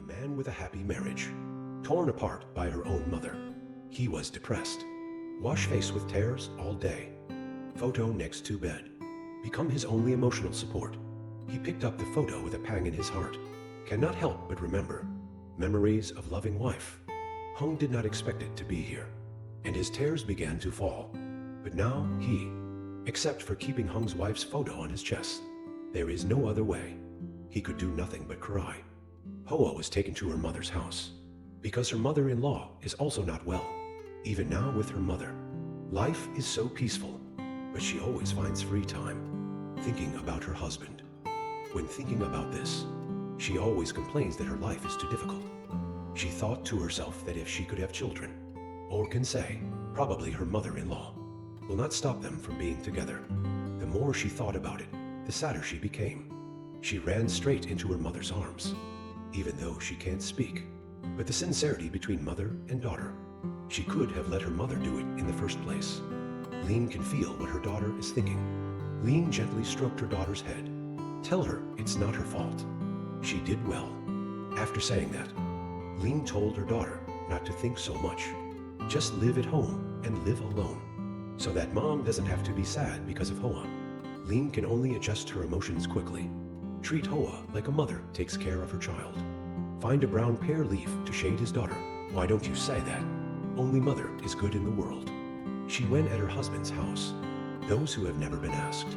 man with a happy marriage, torn apart by her own mother. He was depressed. Wash face with tears all day. Photo next to bed. Become his only emotional support. He picked up the photo with a pang in his heart. Cannot help but remember. Memories of loving wife. Hung did not expect it to be here, and his tears began to fall. But now he, except for keeping Hung's wife's photo on his chest, there is no other way. He could do nothing but cry. Hoa was taken to her mother's house, because her mother-in-law is also not well, even now with her mother. Life is so peaceful, but she always finds free time, thinking about her husband. When thinking about this, she always complains that her life is too difficult. She thought to herself that if she could have children, or can say, probably her mother-in-law, will not stop them from being together. The more she thought about it, the sadder she became. She ran straight into her mother's arms, even though she can't speak. But the sincerity between mother and daughter, she could have let her mother do it in the first place. Lean can feel what her daughter is thinking. Lean gently stroked her daughter's head. Tell her it's not her fault. She did well. After saying that, Lean told her daughter not to think so much. Just live at home and live alone, so that mom doesn't have to be sad because of Hoa. Lean can only adjust her emotions quickly. Treat Hoa like a mother takes care of her child. Find a brown pear leaf to shade his daughter. Why don't you say that? Only mother is good in the world. She went at her husband's house. Those who have never been asked,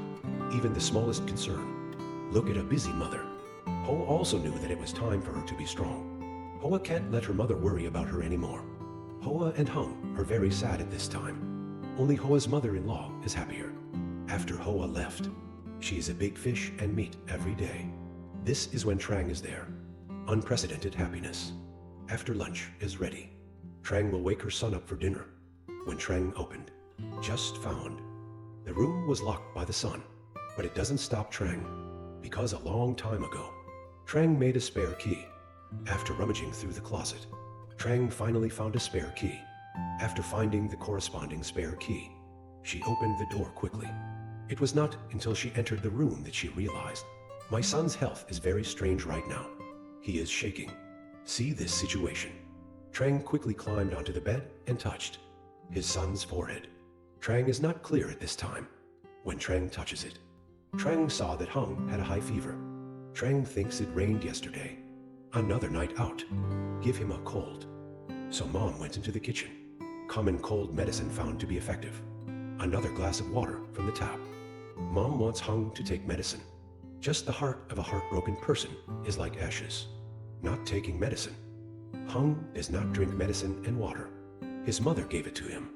even the smallest concern. Look at a busy mother. Hoa also knew that it was time for her to be strong. Hoa can't let her mother worry about her anymore. Hoa and Hung are very sad at this time. Only Hoa's mother-in-law is happier. After Hoa left, she is a big fish and meat every day. This is when Trang is there. Unprecedented happiness. After lunch is ready, Trang will wake her son up for dinner. When Trang opened, just found. The room was locked by the son, but it doesn't stop Trang, because a long time ago, Trang made a spare key. After rummaging through the closet, Trang finally found a spare key. After finding the corresponding spare key, she opened the door quickly. It was not until she entered the room that she realized, my son's health is very strange right now. He is shaking. See this situation. Trang quickly climbed onto the bed and touched his son's forehead. Trang is not clear at this time. When Trang touches it, Trang saw that Hung had a high fever. Trang thinks it rained yesterday. Another night out. Give him a cold. So mom went into the kitchen. Common cold medicine found to be effective. Another glass of water from the tap. Mom wants Hung to take medicine. Just the heart of a heartbroken person is like ashes. Not taking medicine. Hung does not drink medicine and water. His mother gave it to him.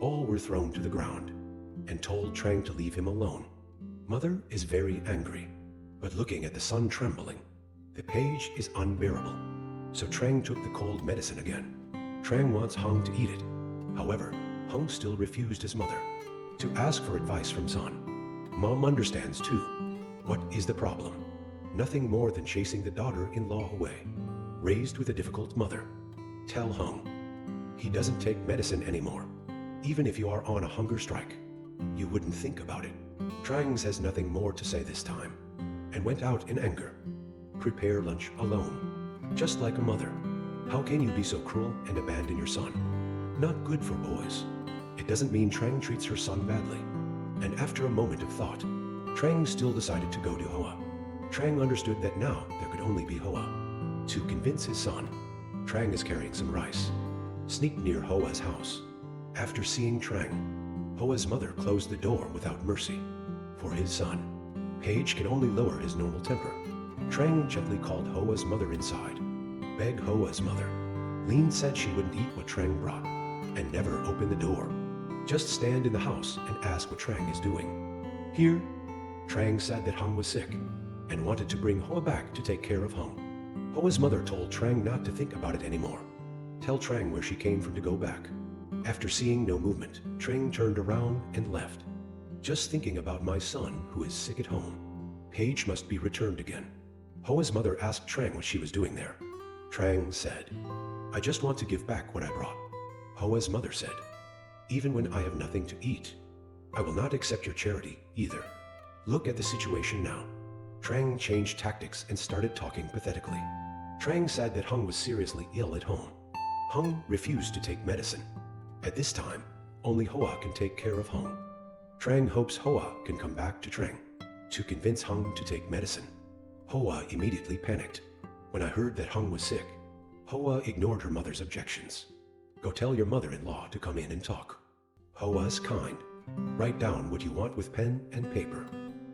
All were thrown to the ground and told Trang to leave him alone. Mother is very angry, but looking at the son trembling, the page is unbearable. So Trang took the cold medicine again. Trang wants Hung to eat it. However, Hung still refused his mother to ask for advice from son. Mom understands too. What is the problem? Nothing more than chasing the daughter-in-law away. Raised with a difficult mother. Tell Hung. He doesn't take medicine anymore. Even if you are on a hunger strike, you wouldn't think about it. Trang has nothing more to say this time, and went out in anger. Prepare lunch alone, just like a mother. How can you be so cruel and abandon your son? Not good for boys. It doesn't mean Trang treats her son badly. And after a moment of thought, Trang still decided to go to Hoa. Trang understood that now there could only be Hoa. To convince his son, Trang is carrying some rice. Sneaked near Hoa's house. After seeing Trang, Hoa's mother closed the door without mercy. For his son, Page can only lower his normal temper. Trang gently called Hoa's mother inside. Beg Hoa's mother. Lean said she wouldn't eat what Trang brought, and never open the door. Just stand in the house and ask what Trang is doing. Here, Trang said that Hung was sick, and wanted to bring Hoa back to take care of Hung. Hoa's mother told Trang not to think about it anymore. Tell Trang where she came from to go back. After seeing no movement, Trang turned around and left. Just thinking about my son who is sick at home. Page must be returned again. Hoa's mother asked Trang what she was doing there. Trang said, I just want to give back what I brought. Hoa's mother said, even when I have nothing to eat, I will not accept your charity either. Look at the situation now. Trang changed tactics and started talking pathetically. Trang said that Hung was seriously ill at home. Hung refused to take medicine. At this time, only Hoa can take care of Hung. Trang hopes Hoa can come back to Trang to convince Hung to take medicine. Hoa immediately panicked. When I heard that Hung was sick, Hoa ignored her mother's objections. Go tell your mother-in-law to come in and talk. Hoa's kind. Write down what you want with pen and paper.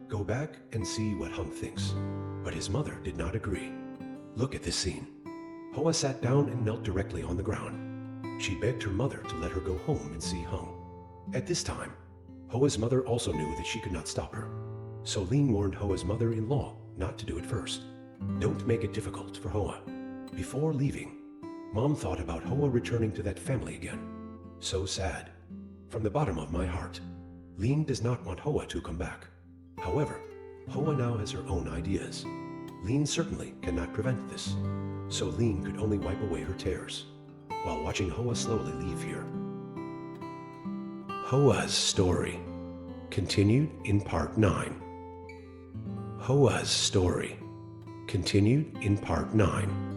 Go back and see what Hung thinks. But his mother did not agree. Look at this scene. Hoa sat down and knelt directly on the ground. She begged her mother to let her go home and see Hung. At this time, Hoa's mother also knew that she could not stop her. So Lin warned Hoa's mother-in-law not to do it first. Don't make it difficult for Hoa. Before leaving, Mom thought about Hoa returning to that family again. So sad. From the bottom of my heart, Lin does not want Hoa to come back. However, Hoa now has her own ideas. Lin certainly cannot prevent this. So Lin could only wipe away her tears while watching Hoa slowly leave here. Hoa's story, continued in part 9. Hoa's story, continued in part 9.